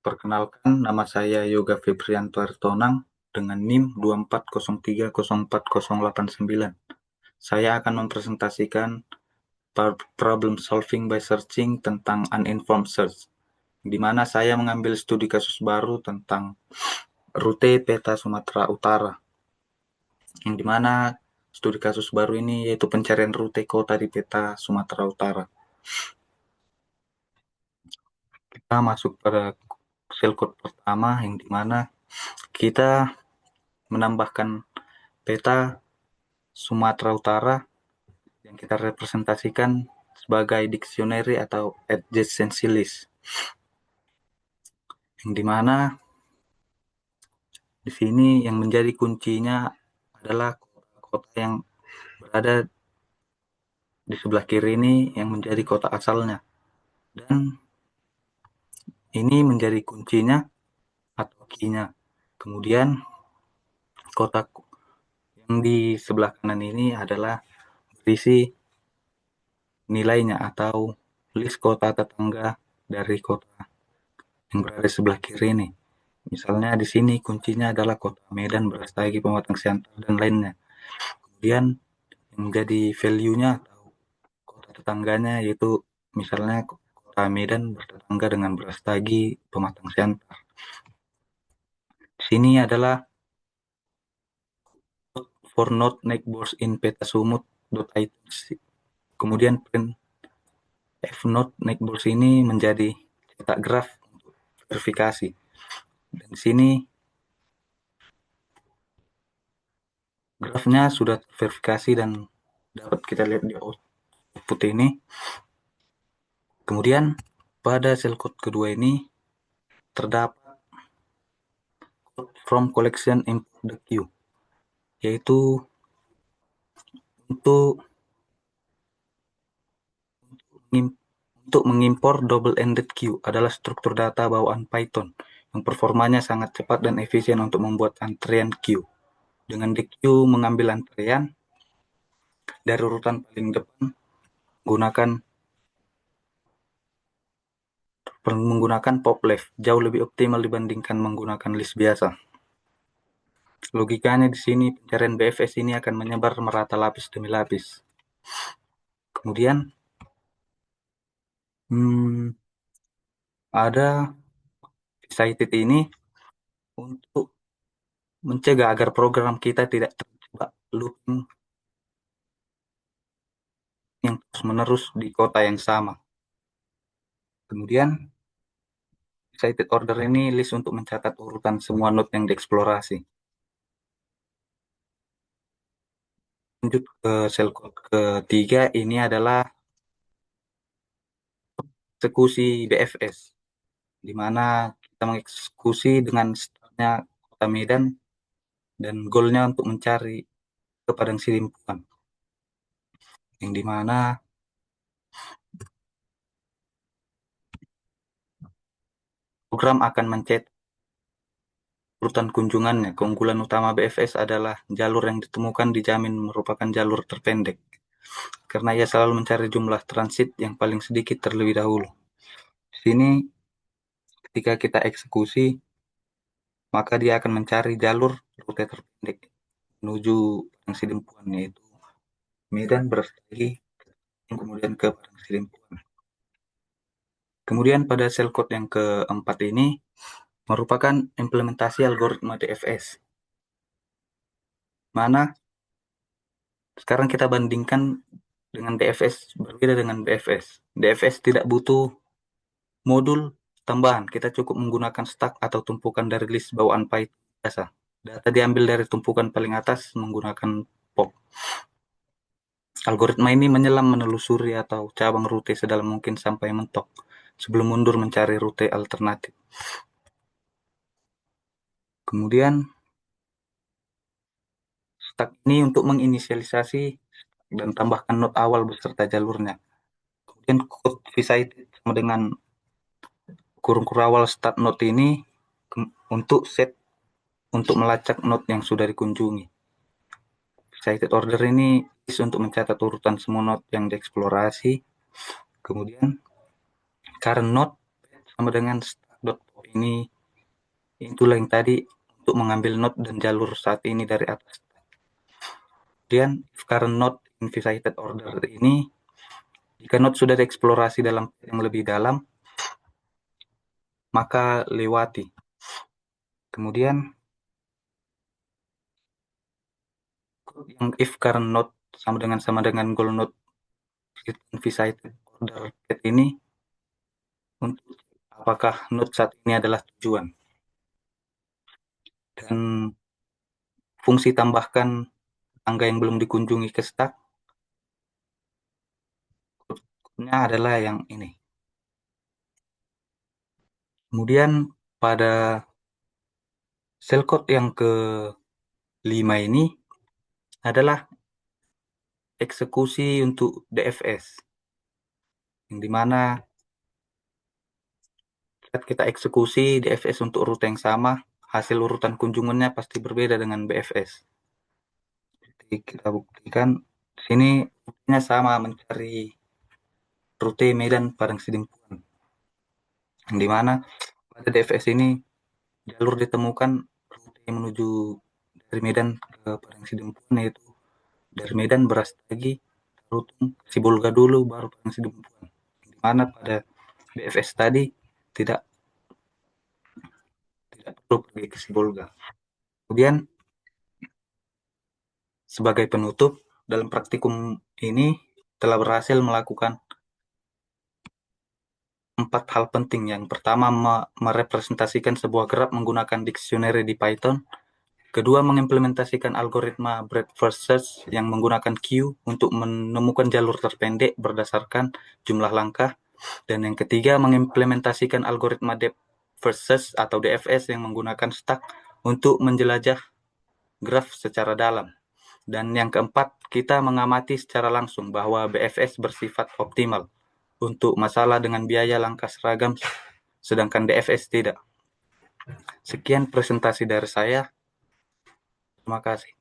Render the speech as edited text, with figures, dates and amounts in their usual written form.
Perkenalkan, nama saya Yoga Febrianto Ertonang dengan NIM 240304089. Saya akan mempresentasikan problem solving by searching tentang uninformed search, di mana saya mengambil studi kasus baru tentang rute peta Sumatera Utara, yang dimana studi kasus baru ini yaitu pencarian rute kota di peta Sumatera Utara. Kita masuk pada shell code pertama, yang dimana kita menambahkan peta Sumatera Utara yang kita representasikan sebagai dictionary atau adjacency list, yang dimana di sini yang menjadi kuncinya adalah kota yang berada di sebelah kiri ini yang menjadi kota asalnya, dan ini menjadi kuncinya atau key-nya. Kemudian kota yang di sebelah kanan ini adalah berisi nilainya atau list kota tetangga dari kota yang berada di sebelah kiri ini. Misalnya di sini kuncinya adalah kota Medan, Brastagi, Pematang Siantar, dan lainnya. Kemudian yang menjadi value-nya atau kota tetangganya yaitu misalnya kota Medan bertetangga dengan Brastagi, Pematang Siantar. Di sini adalah for node neighbors in peta sumut.it. Kemudian print f node neighbors ini menjadi cetak graf untuk verifikasi. Dan di sini grafnya sudah terverifikasi dan dapat kita lihat di output ini. Kemudian pada sel code kedua ini terdapat code from collection import the queue, yaitu untuk mengimpor double-ended queue adalah struktur data bawaan Python yang performanya sangat cepat dan efisien untuk membuat antrian queue. Dengan the queue mengambil antrian dari urutan paling depan menggunakan pop left, jauh lebih optimal dibandingkan menggunakan list biasa. Logikanya di sini pencarian BFS ini akan menyebar merata lapis demi lapis. Kemudian ada cited ini untuk mencegah agar program kita tidak terjebak looping yang terus-menerus di kota yang sama. Kemudian cited order ini list untuk mencatat urutan semua node yang dieksplorasi. Lanjut ke sel code ketiga, ini adalah eksekusi BFS, di mana kita mengeksekusi dengan startnya kota Medan dan goalnya untuk mencari ke Padang Sidimpuan, yang dimana program akan mencetak urutan kunjungannya. Keunggulan utama BFS adalah jalur yang ditemukan dijamin merupakan jalur terpendek, karena ia selalu mencari jumlah transit yang paling sedikit terlebih dahulu. Di sini ketika kita eksekusi, maka dia akan mencari jalur rute terpendek menuju Padang Sidimpuan, yaitu Medan, Brastagi, kemudian ke Padang Sidimpuan. Kemudian pada sel code yang keempat ini merupakan implementasi algoritma DFS, mana sekarang kita bandingkan dengan DFS, berbeda dengan BFS. DFS tidak butuh modul tambahan, kita cukup menggunakan stack atau tumpukan dari list bawaan Python biasa. Data diambil dari tumpukan paling atas menggunakan pop. Algoritma ini menyelam, menelusuri atau cabang rute sedalam mungkin sampai mentok sebelum mundur mencari rute alternatif. Kemudian stack ini untuk menginisialisasi dan tambahkan node awal beserta jalurnya. Kemudian code visited sama dengan kurung awal start node ini untuk set untuk melacak node yang sudah dikunjungi. Cited order ini untuk mencatat urutan semua node yang dieksplorasi. Kemudian current node sama dengan start.pop ini, itulah yang tadi untuk mengambil node dan jalur saat ini dari atas. Kemudian if current node in cited order ini, jika node sudah dieksplorasi dalam yang lebih dalam, maka lewati. Kemudian yang if current node sama dengan goal node in cited order ini, untuk apakah node saat ini adalah tujuan. Dan fungsi tambahkan tangga yang belum dikunjungi ke stack adalah yang ini. Kemudian pada shell code yang ke-5 ini adalah eksekusi untuk DFS, yang dimana saat kita eksekusi DFS untuk rute yang sama, hasil urutan kunjungannya pasti berbeda dengan BFS. Jadi kita buktikan di sini rutenya sama, mencari rute Medan Padang Sidimpuan, yang dimana pada DFS ini jalur ditemukan rute yang menuju dari Medan ke Padang Sidimpuan, yaitu dari Medan Brastagi, Rutung, Sibolga dulu, baru Padang Sidimpuan. Di mana pada BFS tadi tidak perlu pergi ke Sibolga. Kemudian sebagai penutup, dalam praktikum ini telah berhasil melakukan 4 hal penting. Yang pertama, merepresentasikan sebuah graf menggunakan dictionary di Python. Kedua, mengimplementasikan algoritma breadth first search yang menggunakan queue untuk menemukan jalur terpendek berdasarkan jumlah langkah. Dan yang ketiga, mengimplementasikan algoritma depth first search atau DFS yang menggunakan stack untuk menjelajah graf secara dalam. Dan yang keempat, kita mengamati secara langsung bahwa BFS bersifat optimal untuk masalah dengan biaya langkah seragam, sedangkan DFS tidak. Sekian presentasi dari saya. Terima kasih.